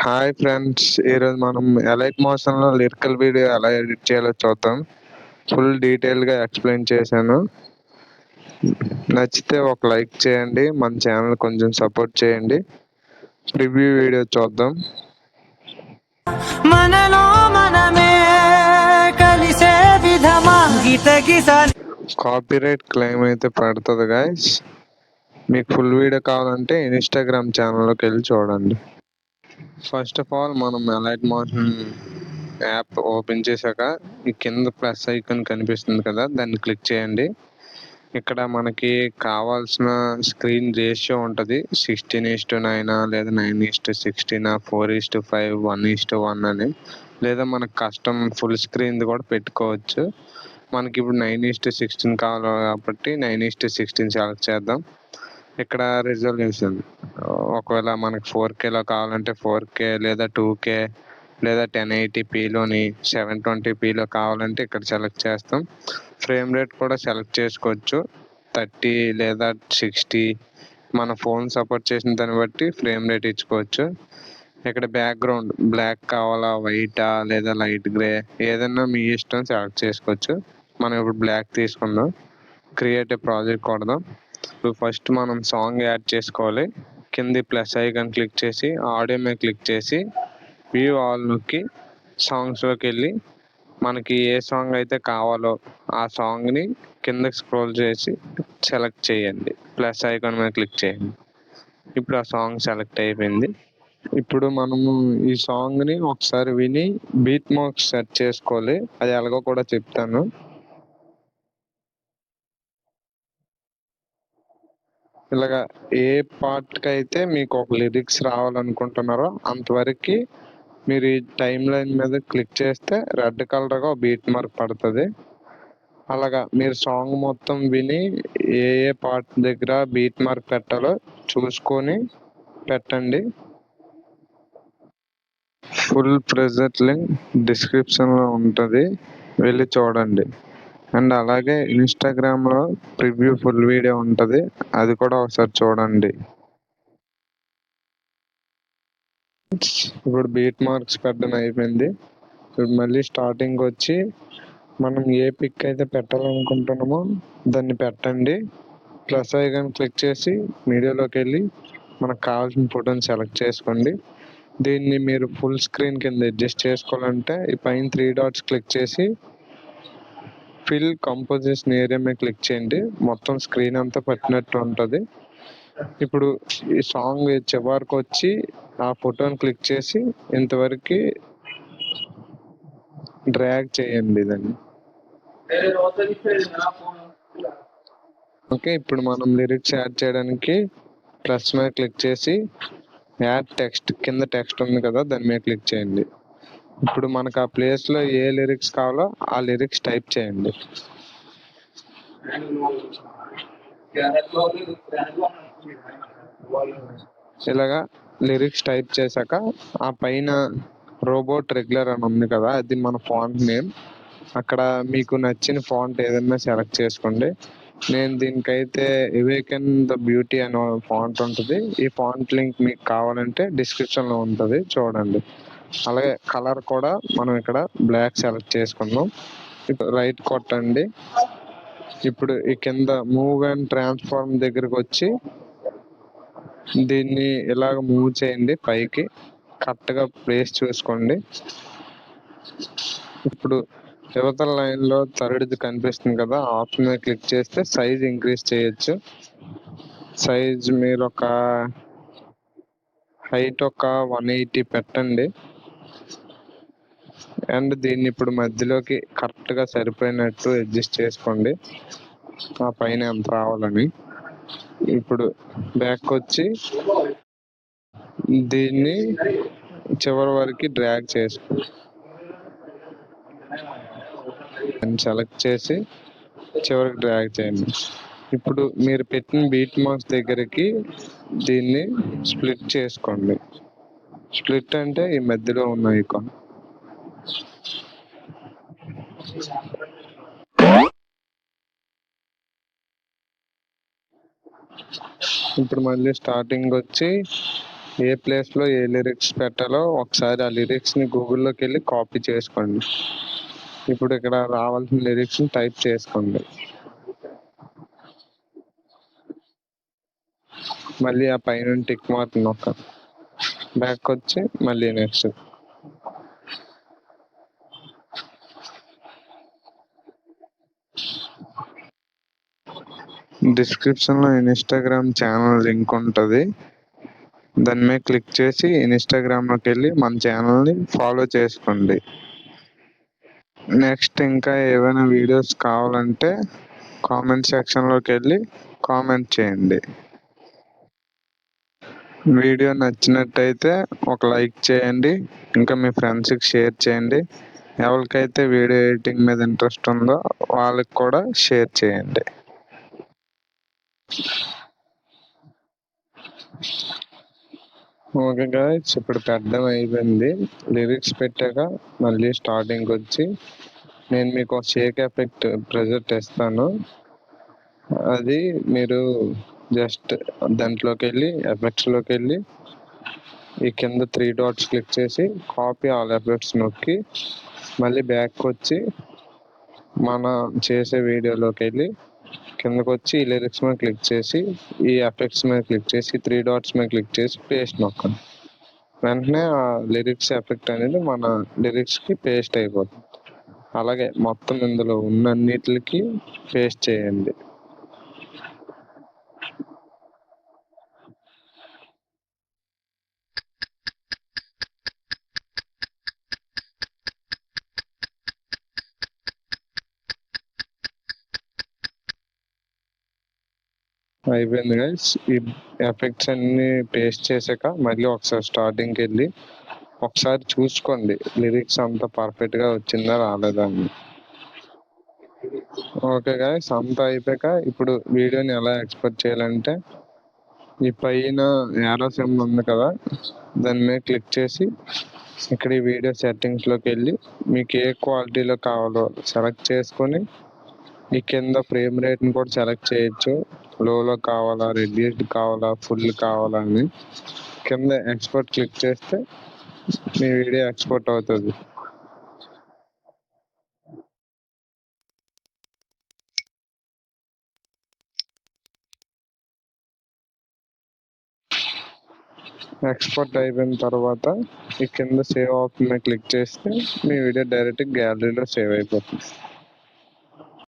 Hi friends, ఈరోజు మనం elite మోషన్లో లిరికల్ వీడియో ఎలా ఎడిట్ చేయాలో చూద్దాం. ఫుల్ డీటెయిల్గా ఎక్స్ప్లెయిన్ చేశాను. నచ్చితే ఒక లైక్ చేయండి, మన ఛానల్ కొంచెం సపోర్ట్ చేయండి. రివ్యూ వీడియో చూద్దాం. మనలో మనమే కలిసే విధమా కాపీరైట్ క్లెయిమ్ అయితే పడుతుంది గైస్. మీకు ఫుల్ వీడియో కావాలంటే ఇన్స్టాగ్రామ్ ఛానల్లోకి వెళ్ళి చూడండి. ఫస్ట్ ఆఫ్ ఆల్ మనం ఎలైట్ మోషన్ యాప్ ఓపెన్ చేశాక ఈ కింద ప్లస్ ఐకాన్ కనిపిస్తుంది కదా, దాన్ని క్లిక్ చేయండి. ఇక్కడ మనకి కావాల్సిన స్క్రీన్ రేషియో ఉంటుంది. 16:9 లేదా 9:16, 4:5, 1:1 అని, లేదా మనకు కస్టమ్ ఫుల్ స్క్రీన్ కూడా పెట్టుకోవచ్చు. మనకి ఇప్పుడు 9:16 కావాలి కాబట్టి 9:16 సెలెక్ట్ చేద్దాం. ఇక్కడ రిజల్యూషన్ ఒకవేళ మనకి 4Kలో కావాలంటే 4K, లేదా 2K, లేదా 1080pలోని 720pలో కావాలంటే ఇక్కడ సెలెక్ట్ చేస్తాం. ఫ్రేమ్ రేట్ కూడా సెలెక్ట్ చేసుకోవచ్చు, 30 లేదా 60. మన ఫోన్ సపోర్ట్ చేసిన దాన్ని బట్టి ఫ్రేమ్ రేట్ ఇచ్చుకోవచ్చు. ఇక్కడ బ్యాక్గ్రౌండ్ బ్లాక్ కావాలా, వైటా, లేదా లైట్ గ్రే, ఏదైనా మీ ఇష్టం సెలెక్ట్ చేసుకోవచ్చు. మనం ఇప్పుడు బ్లాక్ తీసుకుందాం. క్రియేట్ ఏ ప్రాజెక్ట్ కొడదాం. ఫస్ట్ మనం సాంగ్ యాడ్ చేసుకోవాలి. కింది ప్లస్ ఐకాన్ క్లిక్ చేసి ఆడియో మీద క్లిక్ చేసి వ్యూ ఆల్ నొక్కి సాంగ్స్లోకి వెళ్ళి మనకి ఏ సాంగ్ అయితే కావాలో ఆ సాంగ్ని కిందకి స్క్రోల్ చేసి సెలెక్ట్ చేయండి. ప్లస్ ఐకాన్ మీద క్లిక్ చేయండి. ఇప్పుడు ఆ సాంగ్ సెలెక్ట్ అయిపోయింది. ఇప్పుడు మనము ఈ సాంగ్ని ఒకసారి విని బీట్ మార్క్స్ సెట్ చేసుకోవాలి. అది ఎలాగో కూడా చెప్తాను. ఇలాగా ఏ పార్ట్కి అయితే మీకు ఒక లిరిక్స్ రావాలనుకుంటున్నారో అంతవరకు మీరు ఈ టైం లైన్ మీద క్లిక్ చేస్తే రెడ్ కలర్గా బీట్ మార్క్ పడుతుంది. అలాగా మీరు సాంగ్ మొత్తం విని ఏ ఏ పార్ట్ దగ్గర బీట్ మార్క్ పెట్టాలో చూసుకొని పెట్టండి. ఫుల్ ప్రెజెంట్ లింక్ డిస్క్రిప్షన్లో ఉంటుంది, వెళ్ళి చూడండి. అండ్ అలాగే ఇన్స్టాగ్రామ్లో ప్రివ్యూ ఫుల్ వీడియో ఉంటుంది, అది కూడా ఒకసారి చూడండి. ఇప్పుడు బీట్ మార్క్స్ పెట్టడం అయిపోయింది. ఇప్పుడు మళ్ళీ స్టార్టింగ్ వచ్చి మనం ఏ పిక్ అయితే పెట్టాలనుకుంటున్నామో దాన్ని పెట్టండి. ప్లస్ ఐకాన్ క్లిక్ చేసి మీడియాలోకి వెళ్ళి మనకు కావాల్సిన ఫోటోని సెలెక్ట్ చేసుకోండి. దీన్ని మీరు ఫుల్ స్క్రీన్ కింద అడ్జస్ట్ చేసుకోవాలంటే ఈ పైన 3 డాట్స్ క్లిక్ చేసి ఫిల్ కంపోజిషన్ ఏరియా మీద క్లిక్ చేయండి. మొత్తం స్క్రీన్ అంతా పట్టినట్టు ఉంటుంది. ఇప్పుడు ఈ సాంగ్ చివరికి వచ్చి ఆ ఫోటోని క్లిక్ చేసి ఇంతవరకు డ్రాగ్ చేయండి దాన్ని. ఓకే, ఇప్పుడు మనం లిరిక్స్ యాడ్ చేయడానికి ప్లస్ మీద క్లిక్ చేసి యాడ్ టెక్స్ట్ కింద టెక్స్ట్ ఉంది కదా, దాని మీద క్లిక్ చేయండి. ఇప్పుడు మనకు ఆ ప్లేస్లో ఏ లిరిక్స్ కావాలో ఆ లిరిక్స్ టైప్ చేయండి. ఇలాగా లిరిక్స్ టైప్ చేశాక ఆ పైన రోబోట్ రెగ్యులర్ అని ఉంది కదా, అది మన ఫాంట్ నేమ్. అక్కడ మీకు నచ్చిన ఫాంట్ ఏదైనా సెలెక్ట్ చేసుకోండి. నేను దీనికైతే అవేకెన్ ద బ్యూటీ అనే ఫాంట్ ఉంటుంది. ఈ ఫాంట్ లింక్ మీకు కావాలంటే డిస్క్రిప్షన్లో ఉంటుంది, చూడండి. అలాగే కలర్ కూడా మనం ఇక్కడ బ్లాక్ సెలెక్ట్ చేసుకుందాం. ఇప్పుడు రైట్ కొట్టండి. ఇప్పుడు ఈ కింద మూవ్ అండ్ ట్రాన్స్ఫార్మ్ దగ్గరకు వచ్చి దీన్ని ఇలాగ మూవ్ చేయండి పైకి, కరెక్ట్గా ప్లేస్ చూసుకోండి. ఇప్పుడు యువతల లైన్లో థర్డ్ది కనిపిస్తుంది కదా, ఆప్షన్ మీద క్లిక్ చేస్తే సైజ్ ఇంక్రీజ్ చేయొచ్చు. సైజ్ మీరు ఒక హైట్ ఒక 180 పెట్టండి. అండ్ దీన్ని ఇప్పుడు మధ్యలోకి కరెక్ట్గా సరిపోయినట్టు అడ్జస్ట్ చేసుకోండి, ఆ పైన ఎంత రావాలని. ఇప్పుడు బ్యాక్ వచ్చి దీన్ని చివరి వరకు డ్రాగ్ చేసుకోండి. సెలెక్ట్ చేసి చివరికి డ్రాగ్ చేయండి. ఇప్పుడు మీరు పెట్టిన బీట్ మార్క్స్ దగ్గరికి దీన్ని స్ప్లిట్ చేసుకోండి. స్ప్లిట్ అంటే ఈ మధ్యలో ఉన్న ఐకాన్. ఇప్పుడు మళ్ళీ స్టార్టింగ్ వచ్చి ఏ ప్లేస్లో ఏ లిరిక్స్ పెట్టాలో ఒకసారి ఆ లిరిక్స్ని గూగుల్లోకి వెళ్ళి కాపీ చేసుకోండి. ఇప్పుడు ఇక్కడ రావాల్సిన లిరిక్స్ని టైప్ చేసుకోండి. మళ్ళీ ఆ పైన టిక్ మార్క్ నొక్కండి. బ్యాక్ వచ్చి మళ్ళీ నెక్స్ట్. డిస్క్రిప్షన్లో ఇన్స్టాగ్రామ్ ఛానల్ లింక్ ఉంటుంది. దాని మీద క్లిక్ చేసి ఇన్స్టాగ్రామ్లోకి వెళ్ళి మన ఛానల్ని ఫాలో చేసుకోండి. నెక్స్ట్ ఇంకా ఏవైనా వీడియోస్ కావాలంటే కామెంట్ సెక్షన్లోకి వెళ్ళి కామెంట్ చేయండి. వీడియో నచ్చినట్టయితే ఒక లైక్ చేయండి, ఇంకా మీ ఫ్రెండ్స్కి షేర్ చేయండి. ఎవరికైతే వీడియో ఎడిటింగ్ మీద ఇంట్రెస్ట్ ఉందో వాళ్ళకి కూడా షేర్ చేయండి. ఓకే గాయ్స్, ఇప్పుడు పెట్టడం అయిపోయింది. లిరిక్స్ పెట్టాక మళ్ళీ స్టార్టింగ్కి వచ్చి నేను మీకు షేక్ ఎఫెక్ట్ ప్రెజెంట్ ఇస్తాను. అది మీరు జస్ట్ దాంట్లోకి వెళ్ళి ఎఫెక్ట్స్లోకి వెళ్ళి ఈ కింద 3 డాట్స్ క్లిక్ చేసి కాపీ ఆల్ ఎఫెక్ట్స్ నొక్కి మళ్ళీ బ్యాక్ వచ్చి మన చేసే వీడియోలోకి వెళ్ళి కిందకు వచ్చి ఈ లిరిక్స్ మీద క్లిక్ చేసి ఈ ఎఫెక్ట్స్ మీద క్లిక్ చేసి 3 డాట్స్ మీద క్లిక్ చేసి పేస్ట్ నొక్కండి. వెంటనే ఆ లిరిక్స్ ఎఫెక్ట్ అనేది మన లిరిక్స్కి పేస్ట్ అయిపోతుంది. అలాగే మొత్తం ఇందులో ఉన్నన్నిటికి పేస్ట్ చేయండి. అయిపోయింది గైస్. ఈ ఎఫెక్ట్స్ అన్ని పేస్ట్ చేశాక మళ్ళీ ఒకసారి స్టార్టింగ్కి వెళ్ళి ఒకసారి చూసుకోండి లిరిక్స్ అంతా పర్ఫెక్ట్గా వచ్చిందా రాలేదా అని. ఓకే గైస్, అంతా అయిపోయాక ఇప్పుడు వీడియోని ఎలా ఎక్స్పోర్ట్ చేయాలంటే ఈ పైన యారో సింబల్ ఉంది కదా, దాని మీద క్లిక్ చేసి ఇక్కడ ఈ వీడియో సెట్టింగ్స్లోకి వెళ్ళి మీకు ఏ క్వాలిటీలో కావాలో సెలెక్ట్ చేసుకొని ఈ కింద ఫ్రేమ్ రేట్ని కూడా సెలెక్ట్ చేయొచ్చు. లోలో కావాలా, రెడ్యూస్డ్ కావాలా, ఫుల్ కావాలా అని కింద ఎక్స్పోర్ట్ క్లిక్ చేస్తే మీ వీడియో ఎక్స్పోర్ట్ అవుతుంది. ఎక్స్పోర్ట్ అయిపోయిన తర్వాత ఈ కింద సేవ్ ఆప్షన్ మీద క్లిక్ చేస్తే మీ వీడియో డైరెక్ట్ గ్యాలరీలో సేవ్ అయిపోతుంది.